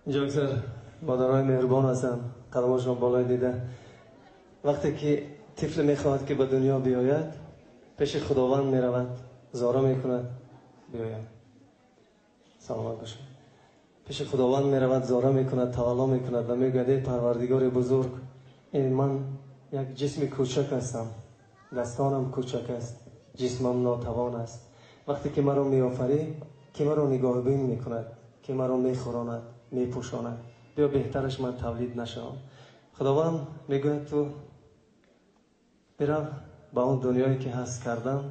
اینجا اکثر مادرای مهربان هستن، قدماشون بالای دیده. وقتی که طفل میخواهد که به دنیا بیاید، پیش خداوند میرود، زارا میکند بیاید. سلامت باشید. پیش خداوند میرود، زارا میکند، توالا میکند و میگوید ای پروردگار بزرگ، این من یک جسم کوچک هستم، دستانم کوچک است، جسمم ناتوان است. وقتی که مرا میآفری، که مرا نگاه بین میکند، که مرا میخوراند، میپوشاند، بیا بهترش من تولید نشوم. خداوند میگوید تو برو با اون دنیایی که هست کردم،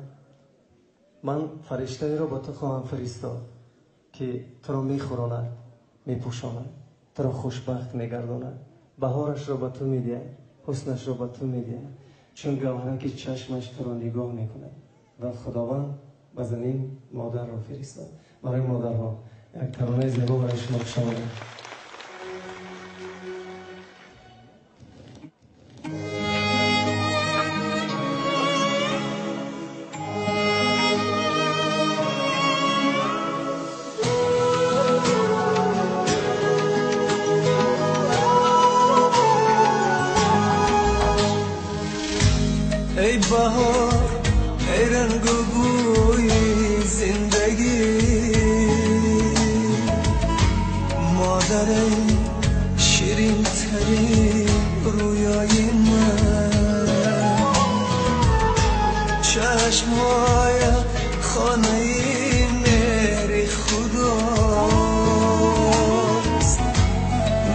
من فرشته را با تو خواهم فرستاد که تو را میخوراند، میپوشاند، تو را خوشبخت میگرداند، بهارش را به تو میده، حسنش را به تو میده، چون گوهره که چشمش تو را نگاه میکند. و خداوند به زمین مادر را فرستاد. برای مادرها یک ترانه زیبا برای شما شامل. ای بهار، ای رنگ و بوی زندگی، مادر شیرین ترین رویای من، چشمهای خانه مهر خداست،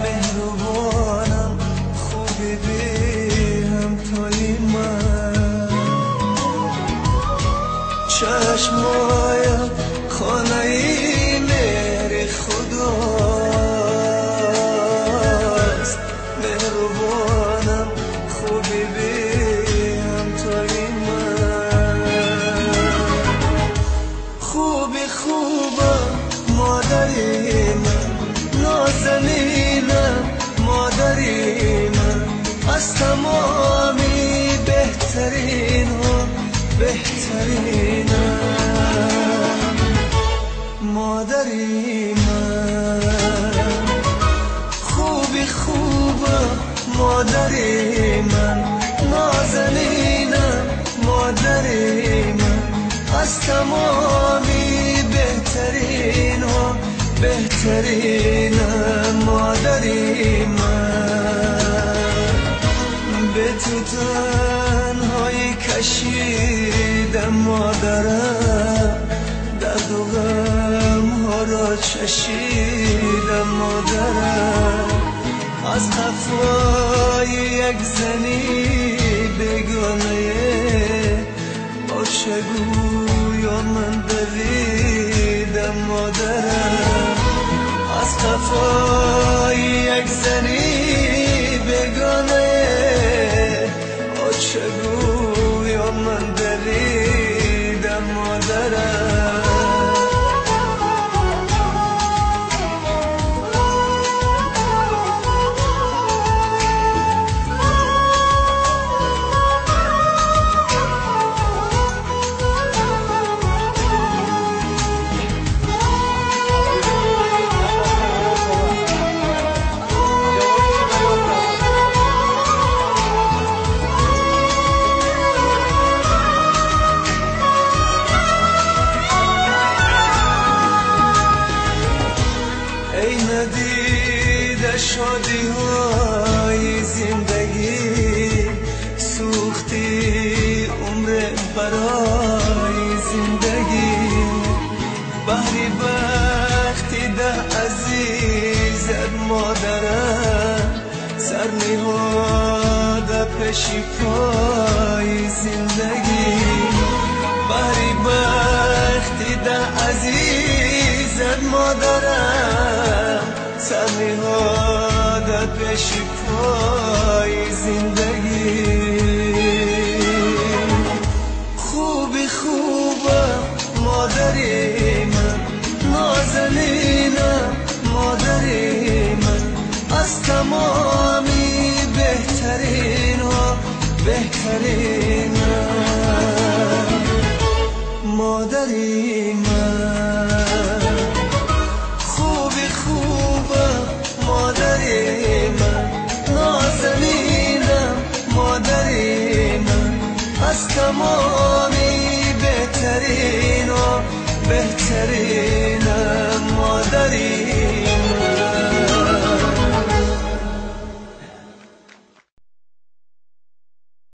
مهربانم خوبی بی همتای من، چشمهای خانه مهر خداست، مهربانم خوبی بی همتای من، خوبی خوبم مادری من، نازنینم مادری من، از تمامی بهترین ها بهترینم مادری من، خوبی خوبم مادری من، نازنینم مادری من، از تمامی بهترین ها بهترینم مادری من، به تو تنهایی کشیدم مادرم، درد و غم ها را چشیدم مادرم، از قفای یک زنی بگانه با چگویا من دویدم مادرم، از قفای یک زنی بگانه با چگویا من دویدم مادرم. ای ندیده شادی های زندگی، سوختی عمر برای زندگی، بحری بختی ده عزیزت مادرم، سر نهاده پیشی پای زندگی، بحری بختی ده عزیزت مادرم، سر نهاده پیشی پای زندگی، خوبی خوبم مادری من، نازنینم مادری من، از تمامی بهترین ها بهترینم مادری من، خوبی خوبم تمامی بهترین و بهترین مادری